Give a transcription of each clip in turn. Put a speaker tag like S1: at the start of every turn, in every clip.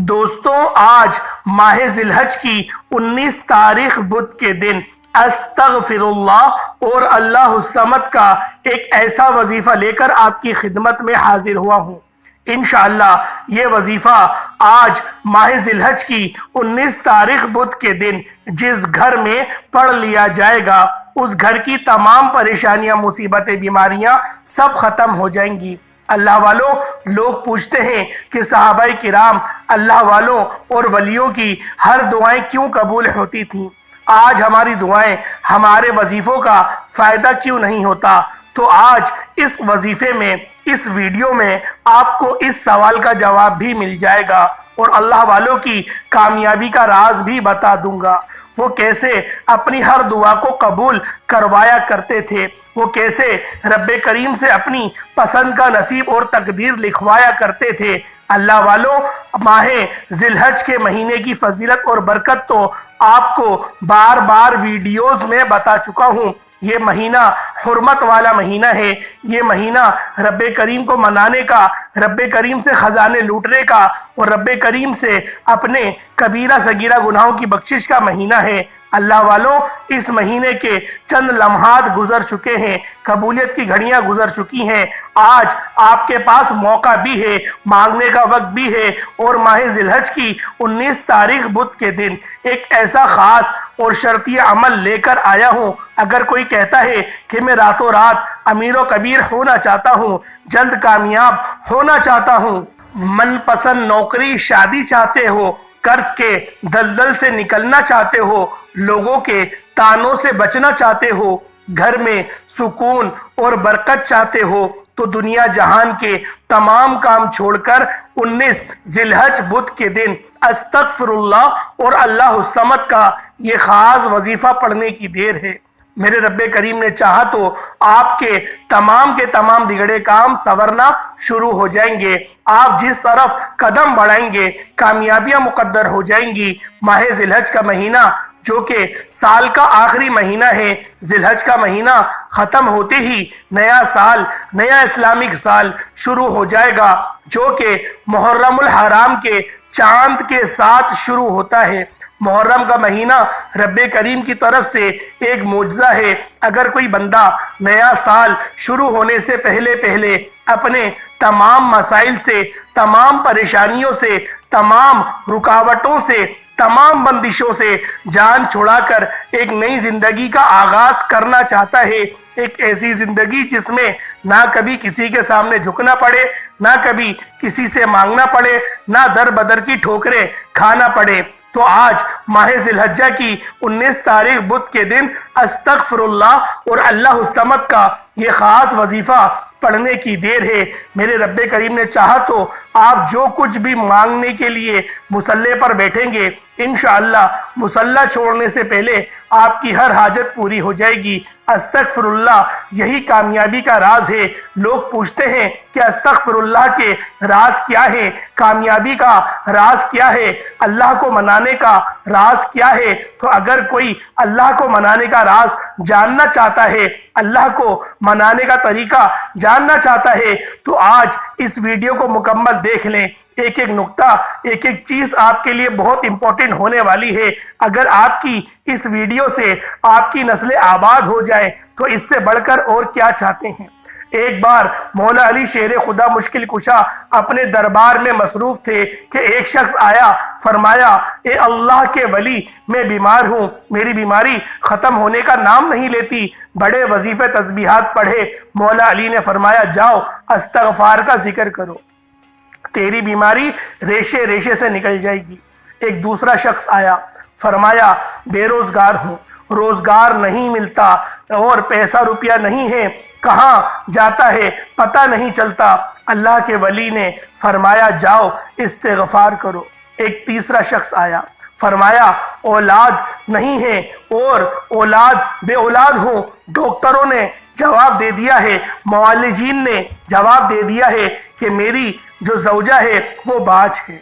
S1: دوستوں، آج ماہ ذی الحج کی 19 تاریخ بدھ کے دن استغفر اللہ اور اللہ الصمد کا ایک ایسا وظیفہ لے کر آپ کی خدمت میں حاضر ہوا ہوں۔ انشاءاللہ یہ وظیفہ آج ماہ ذی الحج کی 19 تاریخ بدھ کے دن جس گھر میں پڑھ لیا جائے گا اس گھر کی تمام پریشانیاں، مصیبتیں، بیماریاں سب ختم ہو جائیں گی۔ اللہ والوں، لوگ پوچھتے ہیں کہ صحابہ کرام، اللہ والوں اور ولیوں کی ہر دعائیں کیوں قبول ہوتی تھیں؟ آج ہماری دعائیں، ہمارے وظیفوں کا فائدہ کیوں نہیں ہوتا؟ تو آج اس وظیفے میں، اس ویڈیو میں آپ کو اس سوال کا جواب بھی مل جائے گا اور اللہ والوں کی کامیابی کا راز بھی بتا دوں گا۔ وہ کیسے اپنی ہر دعا کو قبول کروایا کرتے تھے، وہ کیسے رب کریم سے اپنی پسند کا نصیب اور تقدیر لکھوایا کرتے تھے۔ اللہ والوں، ماہ ذی الحج کے مہینے کی فضیلت اور برکت تو آپ کو بار بار ویڈیوز میں بتا چکا ہوں۔ یہ مہینہ حرمت والا مہینہ ہے، یہ مہینہ رب کریم کو منانے کا، رب کریم سے خزانے لوٹنے کا اور رب کریم سے اپنے کبیرہ صغیرہ گناہوں کی بخشش کا مہینہ ہے۔ اللہ والوں، اس مہینے کے چند لمحات گزر چکے ہیں، قبولیت کی گھڑیاں گزر چکی ہیں۔ آج آپ کے پاس موقع بھی ہے، مانگنے کا وقت بھی ہے، اور ماہ ذی الحج کی 19 تاریخ بدھ کے دن ایک ایسا خاص اور شرطی عمل لے کر آیا ہوں۔ اگر کوئی کہتا ہے کہ میں راتوں رات امیر و کبیر ہونا چاہتا ہوں، جلد کامیاب ہونا چاہتا ہوں، من پسند نوکری، شادی چاہتے ہو، قرض کے دلدل سے نکلنا چاہتے ہو، لوگوں کے تانوں سے بچنا چاہتے ہو، گھر میں سکون اور برکت چاہتے ہو، تو دنیا جہان کے تمام کام چھوڑ کر 19 ذی الحج بدھ کے دن استغفر اللہ اور اللہ الصمد کا یہ خاص وظیفہ پڑھنے کی دیر ہے۔ میرے رب کریم نے چاہا تو آپ کے تمام بگڑے کام سنورنا شروع ہو جائیں گے۔ آپ جس طرف قدم بڑھائیں گے کامیابیاں مقدر ہو جائیں گی۔ ماہ ذی الحج کا مہینہ جو کہ سال کا آخری مہینہ ہے، ذی الحج کا مہینہ ختم ہوتے ہی نیا سال، نیا اسلامک سال شروع ہو جائے گا، جو کہ محرم الحرام کے چاند کے ساتھ شروع ہوتا ہے۔ محرم کا مہینہ رب کریم کی طرف سے ایک معجزہ ہے۔ اگر کوئی بندہ نیا سال شروع ہونے سے پہلے اپنے تمام مسائل سے، تمام پریشانیوں سے، تمام رکاوٹوں سے، تمام بندشوں سے جان چھڑا کر ایک نئی زندگی کا آغاز کرنا چاہتا ہے، ایک ایسی زندگی جس میں نہ کبھی کسی کے سامنے جھکنا پڑے، نہ کبھی کسی سے مانگنا پڑے، نہ در بدر کی ٹھوکریں کھانا پڑے، تو آج ماہ ذی الحجہ کی 19 تاریخ بدھ کے دن استغفر اللہ اور اللہ الصمد کا یہ خاص وظیفہ پڑھنے کی دیر ہے۔ میرے رب کریم نے چاہا تو آپ جو کچھ بھی مانگنے کے لیے مصلی پر بیٹھیں گے، انشاءاللہ مصلی چھوڑنے سے پہلے آپ کی ہر حاجت پوری ہو جائے گی۔ استغفر اللہ یہی کامیابی کا راز ہے۔ لوگ پوچھتے ہیں کہ استغفر اللہ کے راز کیا ہے، کامیابی کا راز کیا ہے، اللہ کو منانے کا راز کیا ہے؟ تو اگر کوئی اللہ کو منانے کا راز جاننا چاہتا ہے، اللہ کو منانے کا طریقہ جاننا چاہتا ہے، تو آج اس ویڈیو کو مکمل دیکھ لیں۔ ایک ایک نقطہ، ایک ایک چیز آپ کے لیے بہت امپورٹنٹ ہونے والی ہے۔ اگر آپ کی اس ویڈیو سے آپ کی نسل آباد ہو جائے تو اس سے بڑھ کر اور کیا چاہتے ہیں؟ ایک بار مولا علی شیر خدا مشکل کشا اپنے دربار میں مصروف تھے کہ ایک شخص آیا، فرمایا، اے اللہ کے ولی، میں بیمار ہوں، میری بیماری ختم ہونے کا نام نہیں لیتی۔ بڑے وظیفے تسبیحات پڑھے۔ مولا علی نے فرمایا، جاؤ استغفار کا ذکر کرو، تیری بیماری ریشے ریشے سے نکل جائے گی۔ ایک دوسرا شخص آیا، فرمایا، بے روزگار ہوں، روزگار نہیں ملتا اور پیسہ روپیہ نہیں ہے، کہاں جاتا ہے پتہ نہیں چلتا۔ اللہ کے ولی نے فرمایا، جاؤ استغفار کرو۔ ایک تیسرا شخص آیا، فرمایا، اولاد نہیں ہے اور بے اولاد ہوں۔ ڈاکٹروں نے جواب دے دیا ہے، معالجین نے جواب دے دیا ہے کہ میری جو زوجہ ہے وہ باج ہے۔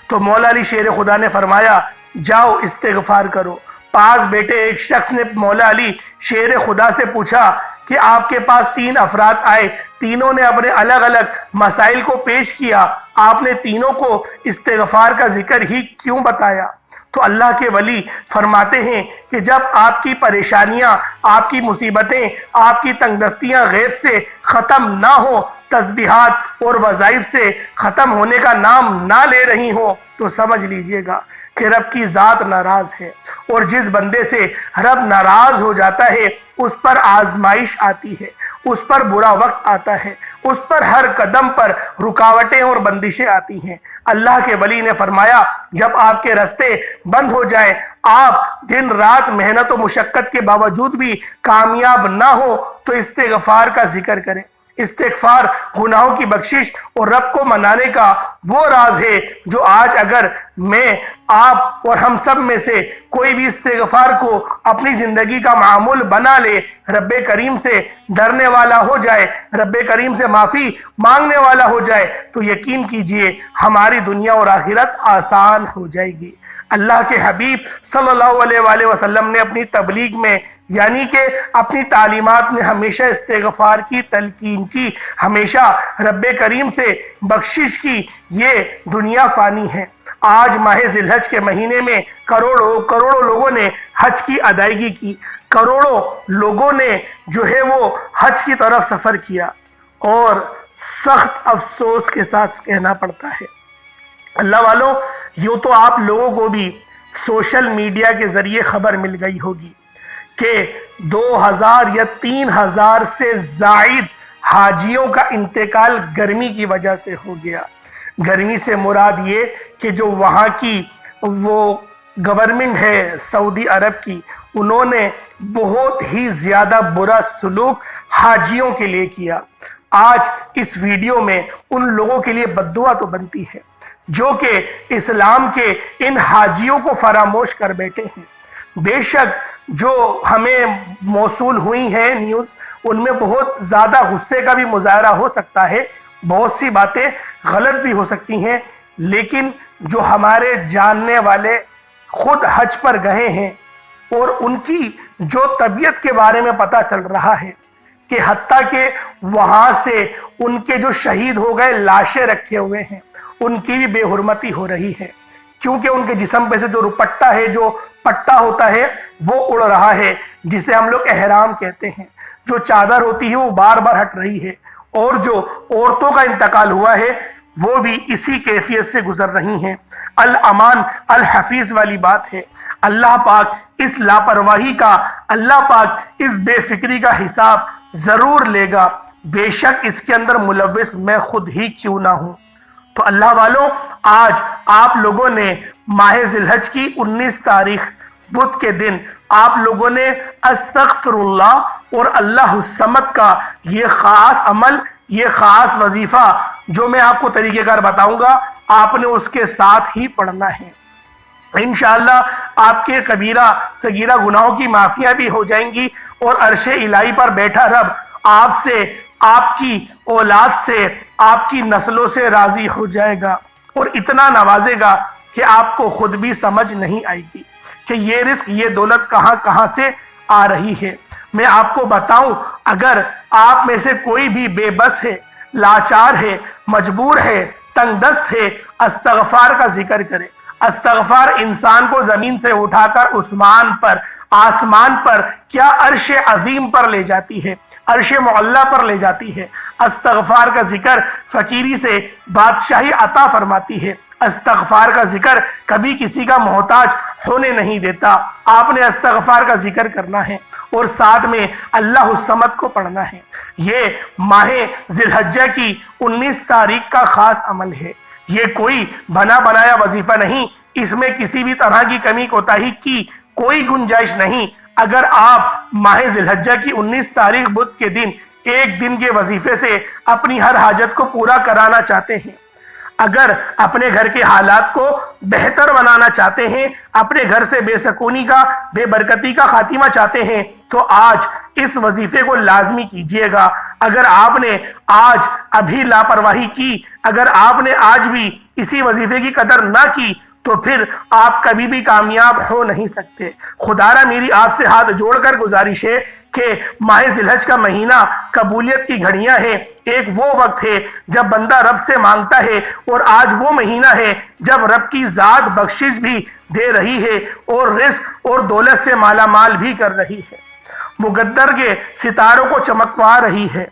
S1: تو مولا علی شیر خدا نے فرمایا، جاؤ استغفار کرو۔ پاس بیٹے ایک شخص نے مولا علی شیر خدا سے پوچھا کہ آپ کے پاس 3 افراد آئے، تینوں نے اپنے الگ الگ مسائل کو پیش کیا، آپ نے تینوں کو استغفار کا ذکر ہی کیوں بتایا؟ تو اللہ کے ولی فرماتے ہیں کہ جب آپ کی پریشانیاں، آپ کی مصیبتیں، آپ کی تنگ دستیاں غیب سے ختم نہ ہو، تسبیحات اور وظائف سے ختم ہونے کا نام نہ لے رہی ہوں، تو سمجھ لیجئے گا کہ رب کی ذات ناراض ہے، اور جس بندے سے رب ناراض ہو جاتا ہے اس پر آزمائش آتی ہے، اس پر برا وقت آتا ہے، اس پر ہر قدم پر رکاوٹیں اور بندشیں آتی ہیں۔ اللہ کے ولی نے فرمایا جب آپ کے راستے بند ہو جائیں، آپ دن رات محنت و مشقت کے باوجود بھی کامیاب نہ ہو، تو استغفار کا ذکر کریں۔ استغفار گناہوں کی بخشش اور رب کو منانے کا وہ راز ہے جو آج اگر میں، آپ اور ہم سب میں سے کوئی بھی استغفار کو اپنی زندگی کا معمول بنا لے، رب کریم سے ڈرنے والا ہو جائے، رب کریم سے معافی مانگنے والا ہو جائے، تو یقین کیجئے ہماری دنیا اور آخرت آسان ہو جائے گی۔ اللہ کے حبیب صلی اللہ علیہ وآلہ وسلم نے اپنی تبلیغ میں، یعنی کہ اپنی تعلیمات میں ہمیشہ استغفار کی تلقین کی، ہمیشہ رب کریم سے بخشش کی۔ یہ دنیا فانی ہے۔ آج ماہ ذی الحج کے مہینے میں کروڑوں لوگوں نے حج کی ادائیگی کی، کروڑوں لوگوں نے جو ہے وہ حج کی طرف سفر کیا، اور سخت افسوس کے ساتھ کہنا پڑتا ہے اللہ والوں، یوں تو آپ لوگوں کو بھی سوشل میڈیا کے ذریعے خبر مل گئی ہوگی کہ 2000 یا 3000 سے زائد حاجیوں کا انتقال گرمی کی وجہ سے ہو گیا۔ گرمی سے مراد یہ کہ جو وہاں کی وہ گورنمنٹ ہے سعودی عرب کی، انہوں نے بہت ہی زیادہ برا سلوک حاجیوں کے لیے کیا۔ آج اس ویڈیو میں ان لوگوں کے لیے بد دعا تو بنتی ہے جو کہ اسلام کے ان حاجیوں کو فراموش کر بیٹھے ہیں۔ بے شک جو ہمیں موصول ہوئی ہیں نیوز، ان میں بہت زیادہ غصے کا بھی مظاہرہ ہو سکتا ہے، بہت سی باتیں غلط بھی ہو سکتی ہیں، لیکن جو ہمارے جاننے والے خود حج پر گئے ہیں اور ان کی جو طبیعت کے بارے میں پتہ چل رہا ہے کہ حتیٰ کہ وہاں سے ان کے جو شہید ہو گئے لاشیں رکھے ہوئے ہیں، ان کی بھی بے حرمتی ہو رہی ہے، کیونکہ ان کے جسم پہ سے جو روپٹہ ہے، جو پٹا ہوتا ہے، وہ اڑ رہا ہے، جسے ہم لوگ احرام کہتے ہیں۔ جو چادر ہوتی ہے وہ بار بار ہٹ رہی ہے، اور جو عورتوں کا انتقال ہوا ہے وہ بھی اسی کیفیت سے گزر رہی ہیں۔ الامان الحفیظ والی بات ہے۔ اللہ پاک اس لاپرواہی کا، اللہ پاک اس بے فکری کا حساب ضرور لے گا، بے شک اس کے اندر ملوث میں خود ہی کیوں نہ ہوں۔ تو اللہ والوں، آج آپ لوگوں نے ماہ ذی الحج کی 19 تاریخ بدھ کے دن آپ لوگوں نے استغفر اللہ اور اللہ الصمد کا یہ خاص عمل، یہ خاص وظیفہ جو میں آپ کو طریقہ کار بتاؤں گا، آپ نے اس کے ساتھ ہی پڑھنا ہے۔ انشاءاللہ آپ کے کبیرہ صغیرہ گناہوں کی معافیاں بھی ہو جائیں گی، اور عرش الہی پر بیٹھا رب آپ سے، آپ کی اولاد سے، آپ کی نسلوں سے راضی ہو جائے گا، اور اتنا نوازے گا کہ آپ کو خود بھی سمجھ نہیں آئے گی کہ یہ رزق، یہ دولت کہاں سے آ رہی ہے۔ میں آپ کو بتاؤں، اگر آپ میں سے کوئی بھی بے بس ہے، لاچار ہے، مجبور ہے، تنگ دست ہے، استغفار کا ذکر کرے۔ استغفار انسان کو زمین سے اٹھا کر آسمان پر کیا عرش عظیم پر لے جاتی ہے، عرش معلیٰ پر لے جاتی ہے۔ استغفار کا ذکر فقیری سے بادشاہی عطا فرماتی ہے۔ استغفار کا ذکر کبھی کسی کا محتاج ہونے نہیں دیتا۔ آپ نے استغفار کا ذکر کرنا ہے، اور ساتھ میں اللہ الصمد کو پڑھنا ہے۔ یہ ماہ ذی الحجہ کی 19 تاریخ کا خاص عمل ہے۔ یہ کوئی بنا بنایا وظیفہ نہیں، اس میں کسی بھی طرح کی کمی کوتاہی کی کوئی گنجائش نہیں۔ اگر آپ ماہ ذی الحجہ کی 19 تاریخ بدھ کے دن ایک دن کے وظیفے سے اپنی ہر حاجت کو پورا کرانا چاہتے ہیں، اگر اپنے گھر کے حالات کو بہتر بنانا چاہتے ہیں، اپنے گھر سے بے سکونی کا، بے برکتی کا خاتمہ چاہتے ہیں، تو آج اس وظیفے کو لازمی کیجئے گا۔ اگر آپ نے آج ابھی لاپرواہی کی، اگر آپ نے آج بھی اسی وظیفے کی قدر نہ کی، تو پھر آپ کبھی بھی کامیاب ہو نہیں سکتے۔ خدارا میری آپ سے ہاتھ جوڑ کر گزارش ہے کہ ماہ ذی الحج کا مہینہ قبولیت کی گھڑیاں ہیں۔ ایک وہ وقت ہے جب بندہ رب سے مانگتا ہے، اور آج وہ مہینہ ہے جب رب کی ذات بخشش بھی دے رہی ہے اور رزق اور دولت سے مالا مال بھی کر رہی ہے، مقدر کے ستاروں کو چمکوا رہی ہے۔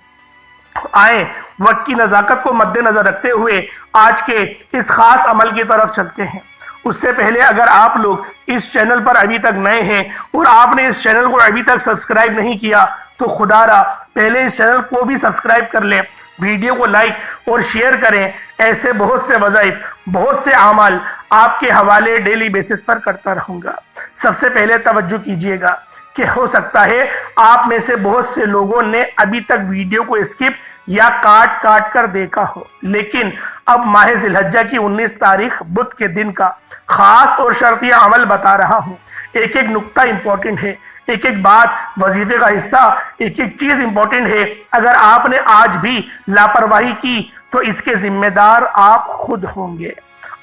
S1: آئیں وقت کی نزاکت کو مد نظر رکھتے ہوئے آج کے اس خاص عمل کی طرف چلتے ہیں۔ اس سے پہلے اگر آپ لوگ اس چینل پر ابھی تک نئے ہیں اور آپ نے اس چینل کو ابھی تک سبسکرائب نہیں کیا تو خدا را پہلے اس چینل کو بھی سبسکرائب کر لیں، ویڈیو کو لائک اور شیئر کریں۔ ایسے بہت سے وظائف، بہت سے اعمال آپ کے حوالے ڈیلی بیسس پر کرتا رہوں گا۔ سب سے پہلے توجہ کیجئے گا کہ ہو سکتا ہے آپ میں سے بہت سے لوگوں نے ابھی تک ویڈیو کو اسکپ یا کاٹ کر دیکھا ہو، لیکن اب ماہ ذی الحجہ کی 19 تاریخ بدھ کے دن کا خاص اور شرطیہ عمل بتا رہا ہوں۔ ایک ایک نقطہ امپورٹنٹ ہے، ایک ایک بات وظیفے کا حصہ، ایک ایک چیز امپورٹنٹ ہے۔ اگر آپ نے آج بھی لاپرواہی کی تو اس کے ذمہ دار آپ خود ہوں گے۔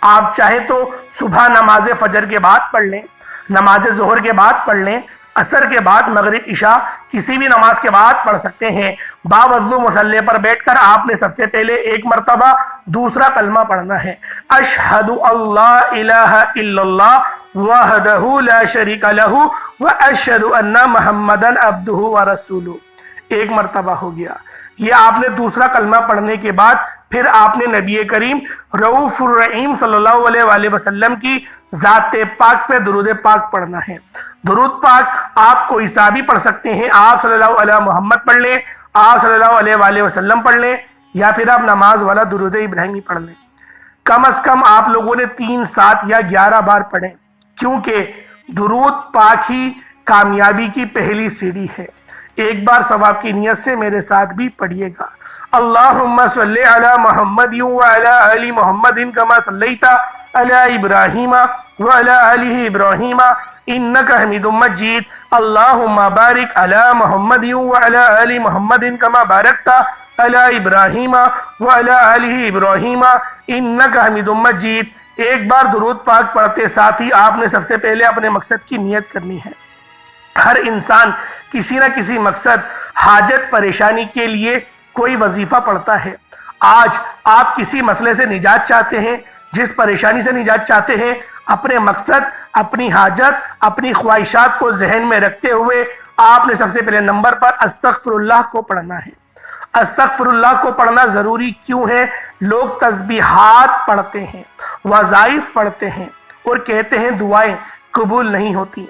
S1: آپ چاہیں تو صبح نماز فجر کے بعد پڑھ لیں، نماز ظہر کے بعد پڑھ لیں، عصر کے بعد، مغرب، عشاء کسی بھی نماز کے بعد پڑھ سکتے ہیں۔ باوضو مصلی پر بیٹھ کر آپ نے سب سے پہلے ایک مرتبہ دوسرا کلمہ پڑھنا ہے، اشہد اللہ الہ الا اللہ وحدہ لا شریک لہ واشہد ان محمدا عبدہ ورسولہ۔ ایک مرتبہ ہو گیا۔ یہ آپ نے دوسرا کلمہ پڑھنے کے بعد پھر آپ نے نبی کریم رؤوف الرحیم صلی اللہ علیہ وآلہ وسلم کی ذات پاک پہ درود پاک پڑھنا ہے۔ درود پاک آپ کوئی سا بھی پڑھ سکتے ہیں، آپ صلی اللہ علیہ محمد پڑھ لیں، آپ صلی اللہ علیہ وآلہ وسلم پڑھ لیں، یا پھر آپ نماز والا درود ابراہیمی پڑھ لیں۔ کم از کم آپ لوگوں نے 3، 7 یا 11 بار پڑھیں، کیونکہ درود پاک ہی کامیابی کی پہلی سیڑھی ہے۔ ایک بار ثواب کی نیت سے میرے ساتھ بھی پڑھیے گا۔ اللہم صلی علی محمد وعلی آل محمد کما صلیت علی ابراہیم وعلی آل ابراہیم انک حمید مجید۔ اللہم بارک علی محمد وعلی آل محمد کما بارکت علی ابراہیم وعلی آل ابراہیم انک حمید مجید۔ ایک بار درود پاک پڑھتے ساتھ ہی آپ نے سب سے پہلے اپنے مقصد کی نیت کرنی ہے۔ ہر انسان کسی نہ کسی مقصد، حاجت، پریشانی کے لیے کوئی وظیفہ پڑھتا ہے۔ آج آپ کسی مسئلے سے نجات چاہتے ہیں، جس پریشانی سے نجات چاہتے ہیں، اپنے مقصد، اپنی حاجت، اپنی خواہشات کو ذہن میں رکھتے ہوئے آپ نے سب سے پہلے نمبر پر استغفر اللہ کو پڑھنا ہے۔ استغفر اللہ کو پڑھنا ضروری کیوں ہے؟ لوگ تسبیحات پڑھتے ہیں، وظائف پڑھتے ہیں اور کہتے ہیں دعائیں قبول نہیں ہوتی۔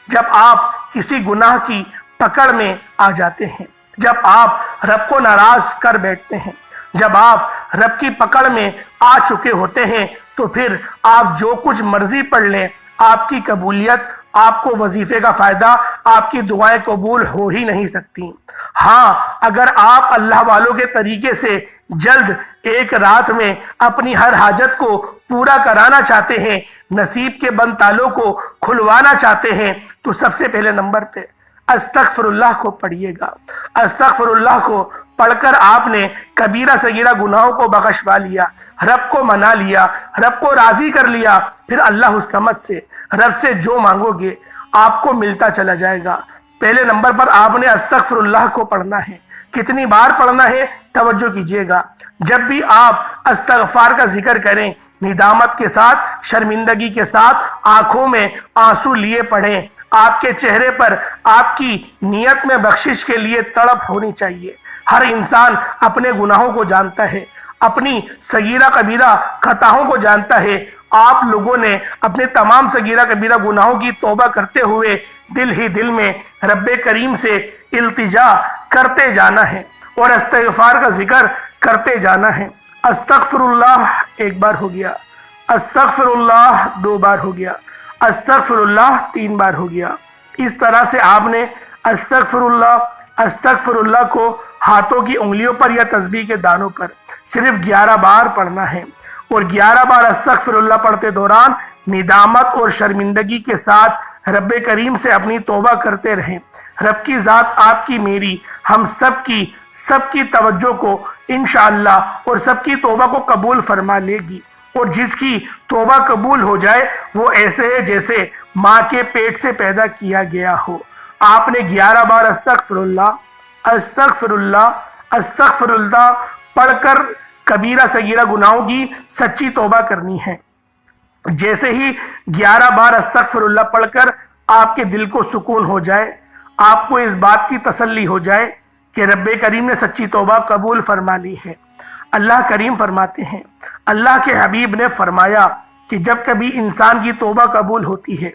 S1: جب آپ کسی گناہ کی پکڑ میں آ جاتے ہیں، جب آپ رب کو ناراض کر بیٹھتے ہیں، جب آپ رب کی پکڑ میں آ چکے ہوتے ہیں، تو پھر آپ جو کچھ مرضی پڑھ لیں، آپ کی قبولیت، آپ کو وظیفے کا فائدہ، آپ کی دعائیں قبول ہو ہی نہیں سکتی۔ ہاں، اگر آپ اللہ والوں کے طریقے سے جلد ایک رات میں اپنی ہر حاجت کو پورا کرانا چاہتے ہیں، نصیب کے بند تالوں کو کھلوانا چاہتے ہیں، تو سب سے پہلے نمبر پہ استغفر اللہ کو پڑھیے گا۔ استغفر اللہ کو پڑھ کر آپ نے کبیرہ صغیرہ گناہوں کو بخشوا لیا، رب کو منا لیا، رب کو راضی کر لیا، پھر اللہ الصمد سے، رب سے جو مانگو گے آپ کو ملتا چلا جائے گا۔ پہلے نمبر پر آپ نے استغفر اللہ کو پڑھنا ہے۔ کتنی بار پڑھنا ہے؟ توجہ کیجئے گا۔ جب بھی آپ استغفار کا ذکر کریں، ندامت کے ساتھ، شرمندگی کے ساتھ، آنکھوں میں آنسو لیے پڑھیں۔ آپ کے چہرے پر آپ کی نیت میں بخشش کے لیے تڑپ ہونی چاہیے۔ ہر انسان اپنے گناہوں کو جانتا ہے، اپنی صغیرہ کبیرہ خطاؤں کو جانتا ہے۔ آپ لوگوں نے اپنے تمام صغیرہ کبیرہ گناہوں کی توبہ کرتے ہوئے دل ہی دل میں رب کریم سے التجا کرتے جانا ہے اور استغفار کا ذکر کرتے جانا ہے۔ استغفر اللہ ایک بار ہو گیا، استغفر اللہ 2 بار ہو گیا، استغفر اللہ 3 بار ہو گیا۔ اس طرح سے آپ نے استغفر اللہ کو ہاتھوں کی انگلیوں پر یا تسبیح کے دانوں پر صرف 11 بار پڑھنا ہے، اور 11 بار استغفر اللہ پڑھتے دوران ندامت اور شرمندگی کے ساتھ رب کریم سے اپنی توبہ کرتے رہیں۔ رب کی ذات آپ کی، میری، ہم سب کی توجہ کو انشاءاللہ اور سب کی توبہ کو قبول فرما لے گی، اور جس کی توبہ قبول ہو جائے وہ ایسے ہے جیسے ماں کے پیٹ سے پیدا کیا گیا ہو۔ آپ نے 11 بار استغفر اللہ پڑھ کر کبیرہ صغیرہ گناہوں کی سچی توبہ کرنی ہے۔ جیسے ہی 11 بار استغفر اللہ پڑھ کر آپ کے دل کو سکون ہو جائے، آپ کو اس بات کی تسلی ہو جائے کہ رب کریم نے سچی توبہ قبول فرما لی ہے۔ اللہ کریم فرماتے ہیں، اللہ کے حبیب نے فرمایا کہ جب کبھی انسان کی توبہ قبول ہوتی ہے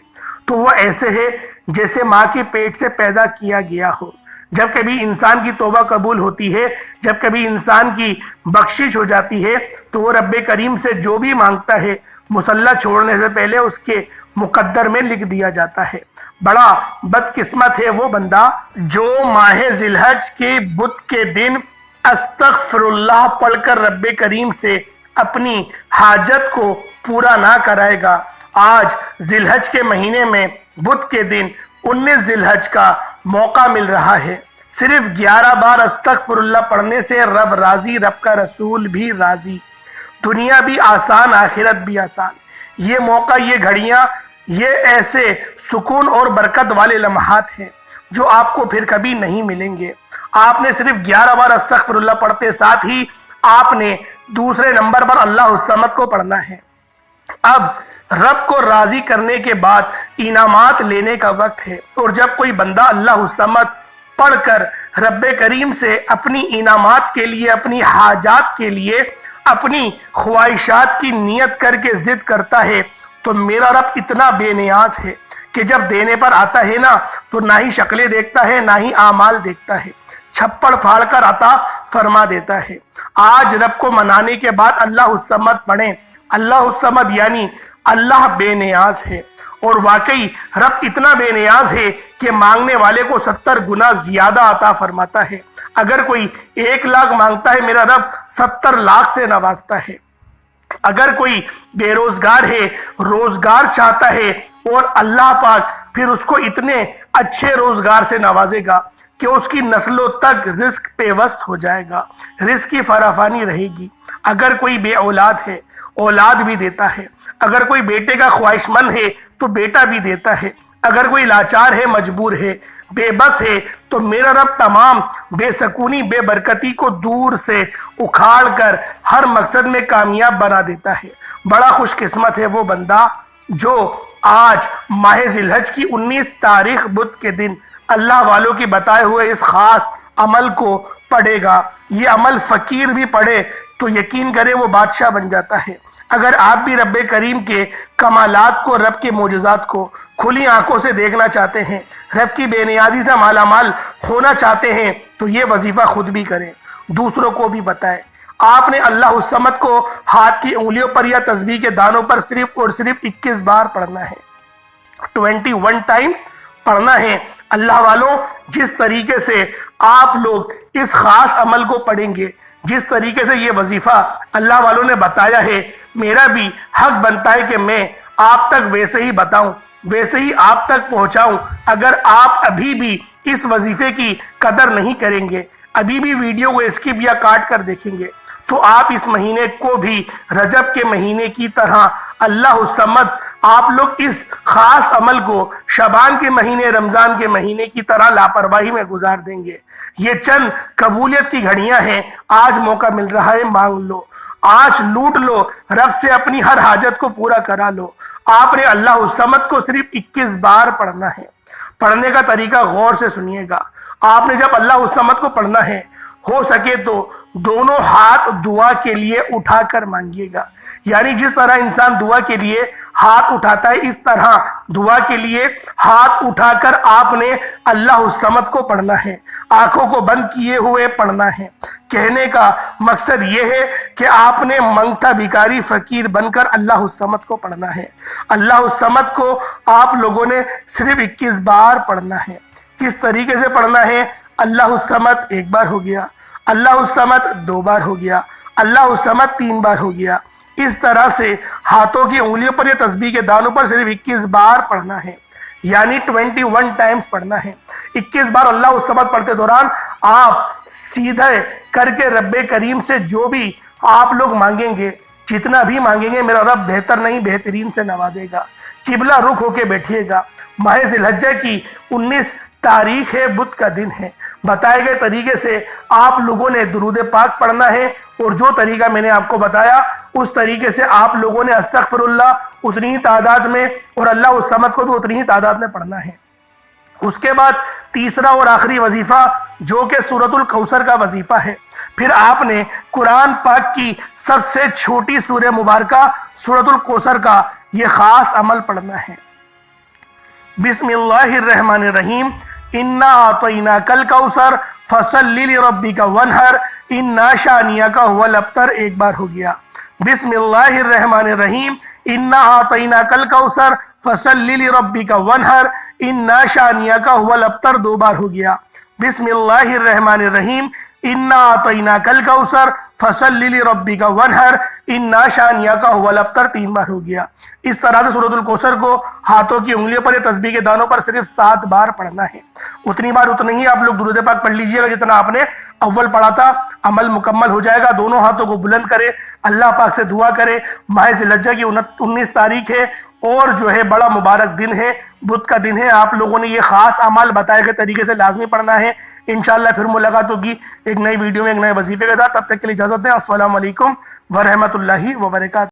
S1: تو وہ ایسے ہے جیسے ماں کے پیٹ سے پیدا کیا گیا ہو۔ جب کبھی انسان کی توبہ قبول ہوتی ہے، جب کبھی انسان کی بخشش ہو جاتی ہے تو وہ رب کریم سے جو بھی مانگتا ہے مصلی چھوڑنے سے پہلے اس کے مقدر میں لکھ دیا جاتا ہے۔ بڑا بدقسمت ہے وہ بندہ جو ماہ ذی الحج کے بدھ کے دن استغفر اللہ پڑھ کر رب کریم سے اپنی حاجت کو پورا نہ کرائے گا۔ آج ذی الحج کے مہینے میں بدھ کے دن 19 ذی الحج کا موقع مل رہا ہے۔ صرف 11 بار استغفر اللہ پڑھنے سے رب راضی، رب کا رسول بھی راضی، دنیا بھی آسان، آخرت بھی آسان۔ یہ موقع، یہ گھڑیاں، یہ ایسے سکون اور برکت والے لمحات ہیں جو آپ کو پھر کبھی نہیں ملیں گے۔ آپ نے صرف 11 بار استغفر اللہ پڑھتے ساتھ ہی آپ نے دوسرے نمبر پر اللہ الصمد کو پڑھنا ہے۔ اب رب کو راضی کرنے کے بعد انعامات لینے کا وقت ہے، اور جب کوئی بندہ اللہ الصمد پڑھ کر رب کریم سے اپنی انعامات کے لیے، اپنی حاجات کے لیے، اپنی خواہشات کی نیت کر کے ضد کرتا ہے تو میرا رب اتنا بے نیاز ہے کہ جب دینے پر آتا ہے نا تو نہ ہی شکلیں دیکھتا ہے نہ ہی اعمال دیکھتا ہے، چھپڑ پھاڑ کر عطا فرما دیتا ہے۔ آج رب کو منانے کے بعد اللہ الصمد پڑھیں۔ اللہ الصمد یعنی اللہ بے نیاز ہے، اور واقعی رب اتنا بے نیاز ہے کہ مانگنے والے کو 70 گنا زیادہ عطا فرماتا ہے۔ اگر کوئی 1 لاکھ مانگتا ہے میرا رب 70 لاکھ سے نوازتا ہے۔ اگر کوئی بے روزگار ہے، روزگار چاہتا ہے، اور اللہ پاک پھر اس کو اتنے اچھے روزگار سے نوازے گا کہ اس کی نسلوں تک رزق پیوست ہو جائے گا، رزق کی فراوانی رہے گی۔ اگر کوئی بے اولاد ہے، اولاد بھی دیتا ہے۔ اگر کوئی بیٹے کا خواہش مند ہے تو بیٹا بھی دیتا ہے۔ اگر کوئی لاچار ہے، مجبور ہے، بے بس ہے، تو میرا رب تمام بے سکونی، بے برکتی کو دور سے اکھاڑ کر ہر مقصد میں کامیاب بنا دیتا ہے۔ بڑا خوش قسمت ہے وہ بندہ جو آج ماہ ذی الحج کی 19 تاریخ بدھ کے دن اللہ والوں کی بتائے ہوئے اس خاص عمل کو پڑھے گا۔ یہ عمل فقیر بھی پڑھے تو یقین کرے وہ بادشاہ بن جاتا ہے۔ اگر آپ بھی رب کریم کے کمالات کو، رب کے معجزات کو کھلی آنکھوں سے دیکھنا چاہتے ہیں، رب کی بے نیازی سے مالا مال ہونا چاہتے ہیں تو یہ وظیفہ خود بھی کریں، دوسروں کو بھی بتائیں۔ آپ نے اللہ الصمد کو ہاتھ کی انگلیوں پر یا تسبیح کے دانوں پر صرف اور صرف 21 بار پڑھنا ہے، 21 ٹائمز پڑھنا ہے۔ اللہ والوں، جس طریقے سے آپ لوگ اس خاص عمل کو پڑھیں گے، جس طریقے سے یہ وظیفہ اللہ والوں نے بتایا ہے، میرا بھی حق بنتا ہے کہ میں آپ تک ویسے ہی بتاؤں، ویسے ہی آپ تک پہنچاؤں۔ اگر آپ ابھی بھی اس وظیفے کی قدر نہیں کریں گے، ابھی بھی ویڈیو کو اسکپ یا کاٹ کر دیکھیں گے، تو آپ اس مہینے کو بھی رجب کے مہینے کی طرح اللہ الصمد، آپ لوگ اس خاص عمل کو شعبان کے مہینے، رمضان کے مہینے کی طرح لاپرواہی میں گزار دیں گے۔ یہ چند قبولیت کی گھڑیاں ہیں، آج موقع مل رہا ہے، مانگ لو، آج لوٹ لو، رب سے اپنی ہر حاجت کو پورا کرا لو۔ آپ نے اللہ الصمد کو صرف 21 بار پڑھنا ہے۔ پڑھنے کا طریقہ غور سے سنیے گا۔ آپ نے جب اللہ الصمد کو پڑھنا ہے، ہو سکے تو دونوں ہاتھ دعا کے لیے اٹھا کر مانگیے گا، یعنی جس طرح انسان دعا کے لیے ہاتھ اٹھاتا ہے اس طرح دعا کے لیے ہاتھ اٹھا کر آپ نے اللہ الصمد کو پڑھنا ہے، آنکھوں کو بند کیے ہوئے پڑھنا ہے۔ کہنے کا مقصد یہ ہے کہ آپ نے منگتا بھکاری فقیر بن کر اللہ الصمد کو پڑھنا ہے۔ اللہ الصمد کو آپ لوگوں نے صرف 21 بار پڑھنا ہے۔ کس طریقے سے پڑھنا ہے؟ اللہ الصمد 1 بار ہو گیا، اللہ الصمد 2 بار ہو گیا، اللہ الصمد 3 بار ہو گیا۔ اس طرح سے ہاتھوں کی انگلیوں پر یا تسبیح کے دانوں پر صرف 21 بار پڑھنا ہے، یعنی 21 ٹائمز پڑھنا ہے۔ 21 بار اللہ الصمد پڑھتے دوران آپ سیدھے کر کے رب کریم سے جو بھی آپ لوگ مانگیں گے، جتنا بھی مانگیں گے، میرا رب بہتر نہیں بہترین سے نوازے گا۔ قبلہ رخ ہو کے بیٹھیے گا۔ ماہ ذی الحجہ کی 19 تاریخ بدھ کا دن ہے۔ بتائے گئے طریقے سے آپ لوگوں نے درود پاک پڑھنا ہے، اور جو طریقہ میں نے آپ کو بتایا اس طریقے سے آپ لوگوں نے استغفر اللہ اتنی ہی تعداد میں اور اللہ الصمد کو بھی اتنی ہی تعداد میں پڑھنا ہے۔ اس کے بعد تیسرا اور آخری وظیفہ جو کہ سورۃ الکوثر کا وظیفہ ہے، پھر آپ نے قرآن پاک کی سب سے چھوٹی سورہ مبارکہ سورۃ الکوثر کا یہ خاص عمل پڑھنا ہے۔ بسم اللہ الرحمن الرحیم، انا اعطیناک الکوثر فصل لربک وانحر انا شانیک هو الابتر، ایک بار ہو گیا۔ بسم اللہ الرحمن الرحیم، انا اعطیناک الکوثر فصل لربک وانحر انا شانیک هو الابتر، دو بار ہو گیا۔ بسم اللہ الرحمن الرحیم، انا اعطیناک الکوثر فصل لربک وانحر انا شانیک هو الابتر، تین بار ہو گیا۔ اس طرح سے سورۃ الکوثر کو ہاتھوں کی انگلیوں پر یا تسبیح کے دانوں پر صرف 7 بار پڑھنا ہے۔ اتنی بار اتنے ہی آپ لوگ درود پاک پڑھ لیجئے گا جتنا آپ نے اول پڑھا تھا، عمل مکمل ہو جائے گا۔ دونوں ہاتھوں کو بلند کرے، اللہ پاک سے دعا کرے۔ ماہ ذی الحجہ کی 19 تاریخ ہے، اور جو ہے بڑا مبارک دن ہے، بدھ کا دن ہے۔ آپ لوگوں نے یہ خاص اعمال بتائے گئے طریقے سے لازمی پڑھنا ہے۔ انشاءاللہ پھر ملاقات ہوگی ایک نئی ویڈیو میں ایک نئے وظیفے کے ساتھ۔ تب تک کے لیے اجازت دیں۔ السلام علیکم ورحمۃ اللہ وبرکاتہ۔